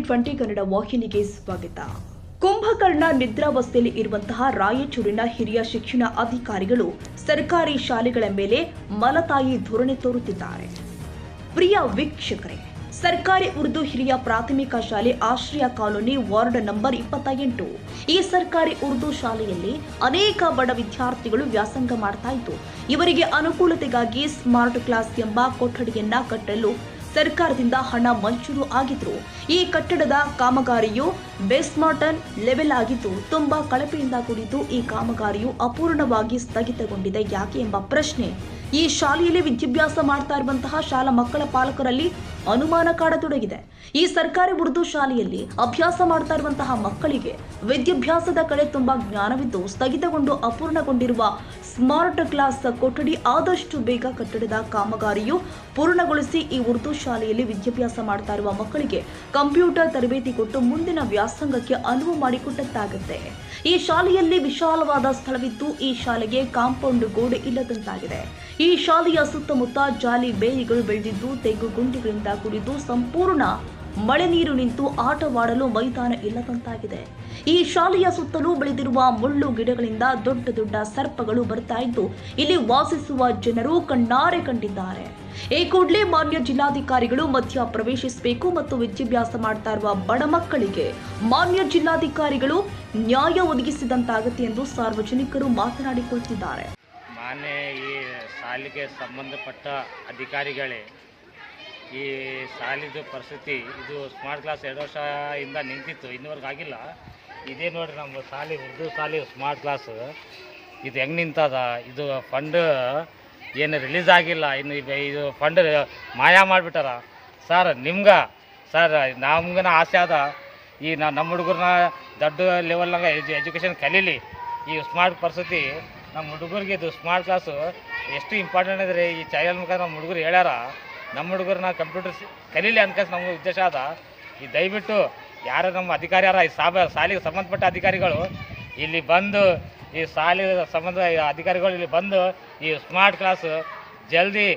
ಟಿವಿ20 ಕನ್ನಡ ವಾಹಿನಿಗೆ ಸ್ವಾಗತ. ಕುಂಭಕರ್ಣ ನಿದ್ರಾವಸ್ಥೆಯಲ್ಲಿ ಇರುವಂತಹ ರಾಯಚೂರಿನ ಹಿರಿಯ ಶಿಕ್ಷಣ ಅಧಿಕಾರಿಗಳು ಸರ್ಕಾರಿ ಶಾಲೆಗಳ ಮೇಲೆ ಮಲತಾಯಿ ಧೋರಣೆ ತೋರುತ್ತಿದ್ದಾರೆ. ಪ್ರಿಯ ವೀಕ್ಷಕರೇ, ಸರ್ಕಾರಿ ಉರ್ದು ಹಿರಿಯ ಪ್ರಾಥಮಿಕ ಶಾಲೆ ಆಶ್ರಯ ಕಾಲೋನಿ ವಾರ್ಡ್ ನಂಬರ್ 28 ಈ ಸರ್ಕಾರಿ ಉರ್ದು ಶಾಲೆಯಲ್ಲಿ ಅನೇಕ ಬಡ ವಿದ್ಯಾರ್ಥಿಗಳು ವ್ಯಾಸಂಗ ಮಾಡ್ತಾ ಇದ್ದು, ಇವರಿಗೆ ಅನುಕೂಲತೆಗಾಗಿ ಸ್ಮಾರ್ಟ್ ಕ್ಲಾಸ್ ಎಂಬ ಕೊಠಡಿಯನ್ನ ಕಟ್ಟಲು ಸರ್ಕಾರದಿಂದ ಹಣ ಮಂಜೂರು ಆಗಿದ್ರು. ಈ ಕಟ್ಟಡದ ಕಾಮಗಾರಿಯು ಬೇಸ್ಮಾರ್ಟನ್ ಲೆವೆಲ್ ಆಗಿದ್ದು ತುಂಬಾ ಕಳಪೆಯಿಂದ ಕೂಡಿದ್ದು ಈ ಕಾಮಗಾರಿಯು ಅಪೂರ್ಣವಾಗಿ ಸ್ಥಗಿತಗೊಂಡಿದೆ ಯಾಕೆ ಎಂಬ ಪ್ರಶ್ನೆ ಈ ಶಾಲೆಯಲ್ಲಿ ವಿದ್ಯಾಭ್ಯಾಸ ಮಾಡ್ತಾ ಇರುವಂತಹ ಶಾಲಾ ಮಕ್ಕಳ ಪಾಲಕರಲ್ಲಿ ಅನುಮಾನ ಕಾಡತೊಡಗಿದೆ. ಈ ಸರ್ಕಾರಿ ಉರ್ದು ಶಾಲೆಯಲ್ಲಿ ಅಭ್ಯಾಸ ಮಾಡ್ತಾ ಇರುವಂತಹ ಮಕ್ಕಳಿಗೆ ವಿದ್ಯಾಭ್ಯಾಸದ ಕಡೆ ತುಂಬಾ ಜ್ಞಾನವಿದ್ದು ಸ್ಥಗಿತಗೊಂಡು ಅಪೂರ್ಣಗೊಂಡಿರುವ ಸ್ಮಾರ್ಟ್ ಕ್ಲಾಸ್ ಕೊಠಡಿ ಆದಷ್ಟು ಬೇಗ ಕಟ್ಟಡದ ಕಾಮಗಾರಿಯು ಪೂರ್ಣಗೊಳಿಸಿ ಈ ಉರ್ದು ಶಾಲೆಯಲ್ಲಿ ವಿದ್ಯಾಭ್ಯಾಸ ಮಾಡ್ತಾ ಇರುವ ಮಕ್ಕಳಿಗೆ ಕಂಪ್ಯೂಟರ್ ತರಬೇತಿ ಕೊಟ್ಟು ಮುಂದಿನ ವ್ಯಾಸಂಗಕ್ಕೆ ಅನುವು ಮಾಡಿಕೊಟ್ಟಂತಾಗುತ್ತೆ. ಈ ಶಾಲೆಯಲ್ಲಿ ವಿಶಾಲವಾದ ಸ್ಥಳವಿದ್ದು ಈ ಶಾಲೆಗೆ ಕಾಂಪೌಂಡ್ ಗೋಡೆ ಇಲ್ಲದಂತಾಗಿದೆ. ಈ ಶಾಲೆಯ ಸುತ್ತಮುತ್ತ ಜಾಲಿ ಬೇಲಿಗಳು ಬೆಳೆದಿದ್ದು ತೆಗ್ಗು ಗುಂಡಿಗಳಿಂದ ಕೂಡಿದ್ದು ಸಂಪೂರ್ಣ ಮಳೆ ನೀರು ನಿಂತು ಆಟವಾಡಲು ಮೈದಾನ ಇಲ್ಲದಂತಾಗಿದೆ. ಈ ಶಾಲೆಯ ಸುತ್ತಲೂ ಬೆಳೆದಿರುವ ಮುಳ್ಳು ಗಿಡಗಳಿಂದ ದೊಡ್ಡ ದೊಡ್ಡ ಸರ್ಪಗಳು ಬರ್ತಾ ಇದ್ದು ಇಲ್ಲಿ ವಾಸಿಸುವ ಜನರು ಕಣ್ಣಾರೆ ಕಂಡಿದ್ದಾರೆ. ಈ ಕೂಡಲೇ ಮಾನ್ಯ ಜಿಲ್ಲಾಧಿಕಾರಿಗಳು ಮಧ್ಯ ಪ್ರವೇಶಿಸಬೇಕು ಮತ್ತು ವಿದ್ಯಾಭ್ಯಾಸ ಮಾಡ್ತಾ ಇರುವ ಬಡ ಮಕ್ಕಳಿಗೆ ಮಾನ್ಯ ಜಿಲ್ಲಾಧಿಕಾರಿಗಳು ನ್ಯಾಯ ಒದಗಿಸಿದಂತಾಗುತ್ತೆ ಎಂದು ಸಾರ್ವಜನಿಕರು ಮಾತನಾಡಿಕೊಳ್ಳುತ್ತಿದ್ದಾರೆ. ಮಾನ್ಯ ಈ ಶಾಲೆಗೆ ಸಂಬಂಧಪಟ್ಟ ಅಧಿಕಾರಿಗಳೇ, ಈ ಶಾಲೆದು ಪರಿಸ್ಥಿತಿ ಇದು ಸ್ಮಾರ್ಟ್ ಕ್ಲಾಸ್ 2 ವರ್ಷದಿಂದ ನಿಂತಿತ್ತು, ಇನ್ನೂವರೆಗೆ ಆಗಿಲ್ಲ. ಇದೇ ನೋಡಿ ನಮ್ಮ ಶಾಲೆ ಉರ್ದು ಶಾಲೆ ಸ್ಮಾರ್ಟ್ ಕ್ಲಾಸ್ ಇದು ಹೆಂಗೆ ನಿಂತದ. ಇದು ಫಂಡ್ ಏನು ರಿಲೀಸ್ ಆಗಿಲ್ಲ, ಇನ್ನು ಇದು ಫಂಡ್ ಮಾಯ ಮಾಡಿಬಿಟ್ಟಾರ. ಸರ್ ನಮ್ಗನ ಆಸೆ ಅದ ಈ ನಮ್ಮ ಹುಡುಗರನ್ನ ದೊಡ್ಡ ಲೆವೆಲ್ನಾಗ ಎಜುಕೇಷನ್ ಕಲೀಲಿ. ಈ ಸ್ಮಾರ್ಟ್ ಪರಿಸ್ಥಿತಿ ನಮ್ಮ ಹುಡುಗರಿಗೆ ಇದು ಸ್ಮಾರ್ಟ್ ಕ್ಲಾಸು ಎಷ್ಟು ಇಂಪಾರ್ಟೆಂಟ್ ಅಂದರೆ ಈ ಚಾನಲ್ ಮುಖಾಂತರ ನಮ್ಮ ಹುಡುಗರು ಹೇಳ್ಯಾರ. ನಮ್ಮ ಹುಡುಗರನ್ನ ಕಂಪ್ಯೂಟರ್ ಕಲೀಲಿ ಅನ್ಕಸ್ ನಮ್ಮ ಉದ್ದೇಶ ಅದ. ಈ ದಯವಿಟ್ಟು ಯಾರು ನಮ್ಮ ಅಧಿಕಾರಿ ಯಾರ ಈ ಶಾಲೆಗೆ ಸಂಬಂಧಪಟ್ಟ ಅಧಿಕಾರಿಗಳು ಇಲ್ಲಿ ಬಂದು ಈ ಶಾಲೆ ಸಂಬಂಧ ಅಧಿಕಾರಿಗಳು ಇಲ್ಲಿ ಬಂದು ಈ ಸ್ಮಾರ್ಟ್ ಕ್ಲಾಸ್ ಜಲ್ದಿ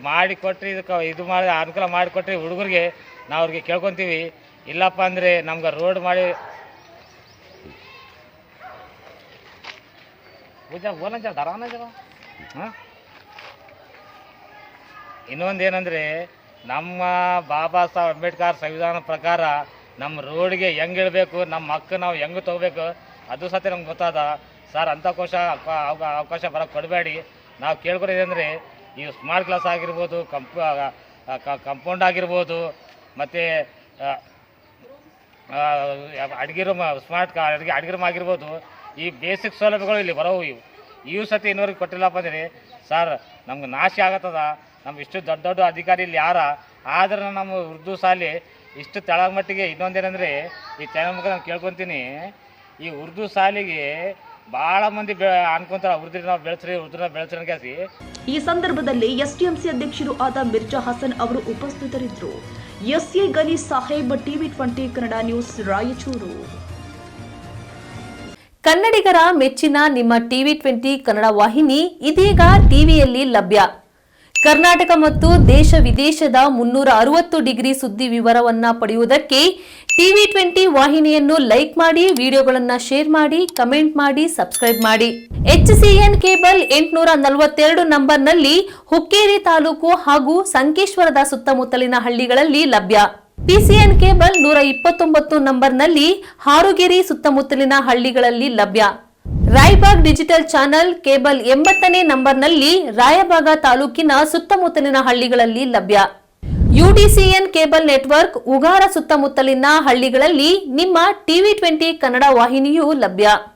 ಮಾಡಿಕೊಟ್ರಿ, ಇದು ಮಾಡಿ ಅನುಕೂಲ ಮಾಡಿಕೊಟ್ರಿ ಹುಡುಗರಿಗೆ ನಾವು ಅವ್ರಿಗೆ ಕೇಳ್ಕೊತೀವಿ. ಇಲ್ಲಪ್ಪ ಅಂದರೆ ನಮ್ಗೆ ರೋಡ್ ಮಾಡಿ ಇನ್ನೊಂದೇನೆಂದರೆ ನಮ್ಮ ಬಾಬಾ ಸಾಹೇಬ್ ಅಂಬೇಡ್ಕರ್ ಸಂವಿಧಾನ ಪ್ರಕಾರ ನಮ್ಮ ರೋಡ್ಗೆ ಹೆಂಗೆ ಇಳಬೇಕು, ನಮ್ಮ ಹಕ್ಕು ನಾವು ಹೆಂಗೆ ತೊಗೋಬೇಕು ಅದು ಸತ್ಯ ನಮ್ಗೆ ಗೊತ್ತಾದ. ಸರ್ ಅಂಥ ಅವಕಾಶ ಬರೋಕ್ಕೆ ಕೊಡಬೇಡಿ. ನಾವು ಕೇಳ್ಕೊಡೋದು ಅಂದರೆ ಈ ಸ್ಮಾರ್ಟ್ ಕ್ಲಾಸ್ ಆಗಿರ್ಬೋದು, ಕಂಪೌಂಡ್ ಆಗಿರ್ಬೋದು, ಮತ್ತು ಅಡುಗೆ ರೂಮ್ ಸ್ಮಾರ್ಟ್ ಅಡುಗೆ ರೂಮ್ ಆಗಿರ್ಬೋದು, ಈ ಬೇಸಿಕ್ ಸೌಲಭ್ಯಗಳು ಇಲ್ಲಿ ಬರೋವು. ಇವು ಸತಿ ಇನ್ನೂರಿಗೆ ಕೊಟ್ಟಿಲ್ಲಪ್ಪ ಅಂದರೆ ಸರ್ ನಮ್ಗೆ ನಾಶ ಆಗತ್ತದ. ನಮ್ಗೆ ಇಷ್ಟು ದೊಡ್ಡ ದೊಡ್ಡ ಅಧಿಕಾರಿ ಇಲ್ಲಿ ಯಾರ ಆದ್ರೆ ನಮ್ಮ ಉರ್ದು ಶಾಲೆ ಇಷ್ಟು ತೆಳಗ ಮಟ್ಟಿಗೆ. ಇನ್ನೊಂದೇನೆಂದರೆ ಈ ಚಾನಲ್ ಮುಖ ನಾನು ಕೇಳ್ಕೊತೀನಿ, ಈ ಉರ್ದು ಶಾಲೆಗೆ ಭಾಳ ಮಂದಿ ಅನ್ಕೊಂತಾರೆ ಉರ್ದು ಬೆಳೆಸ್ರಿ ಕೇಸಿ. ಈ ಸಂದರ್ಭದಲ್ಲಿ ಎಸ್ಟಿಎಂಸಿ ಅಧ್ಯಕ್ಷರು ಆದ ಮಿರ್ಜಾ ಹಸನ್ ಅವರು ಉಪಸ್ಥಿತರಿದ್ದರು. ಎಸ್ಎ ಗನಿ ಸಾಹೇಬ್, ಟಿವಿ20 ಕನ್ನಡ ನ್ಯೂಸ್, ರಾಯಚೂರು. ಕನ್ನಡಿಗರ ಮೆಚ್ಚಿನ ನಿಮ್ಮ ಟಿವಿ20 ಕನ್ನಡ ವಾಹಿನಿ ಇದೀಗ ಟಿವಿಯಲ್ಲಿ ಲಭ್ಯ. ಕರ್ನಾಟಕ ಮತ್ತು ದೇಶ ವಿದೇಶದ 360 ಡಿಗ್ರಿ ಸುದ್ದಿ ವಿವರವನ್ನ ಪಡೆಯುವುದಕ್ಕೆ ಟಿವಿ20 ವಾಹಿನಿಯನ್ನು ಲೈಕ್ ಮಾಡಿ, ವಿಡಿಯೋಗಳನ್ನು ಶೇರ್ ಮಾಡಿ, ಕಮೆಂಟ್ ಮಾಡಿ, ಸಬ್ಸ್ಕ್ರೈಬ್ ಮಾಡಿ. HCN ಕೇಬಲ್ 842 ನಂಬರ್ನಲ್ಲಿ ಹುಕ್ಕೇರಿ ತಾಲೂಕು ಹಾಗೂ ಸಂಕೇಶ್ವರದ ಸುತ್ತಮುತ್ತಲಿನ ಹಳ್ಳಿಗಳಲ್ಲಿ ಲಭ್ಯ. PCN ಕೇಬಲ್ 129 ನಂಬರ್ನಲ್ಲಿ ಹಾರುಗೆರೆ ಸುತ್ತಮುತ್ತಲಿನ ಹಳ್ಳಿಗಳಲ್ಲಿ ಲಭ್ಯ. ರಾಯಬಾಗ್ ಡಿಜಿಟಲ್ ಚಾನೆಲ್ ಕೇಬಲ್ 80ನೇ ನಂಬರ್ನಲ್ಲಿ ರಾಯಬಾಗ ತಾಲೂಕಿನ ಸುತ್ತಮುತ್ತಲಿನ ಹಳ್ಳಿಗಳಲ್ಲಿ ಲಭ್ಯ. UDCN ಕೇಬಲ್ ನೆಟ್ವರ್ಕ್ ಉಗಾರ ಸುತ್ತಮುತ್ತಲಿನ ಹಳ್ಳಿಗಳಲ್ಲಿ ನಿಮ್ಮ ಟಿವಿ20 ಕನ್ನಡ ವಾಹಿನಿಯೂ ಲಭ್ಯ.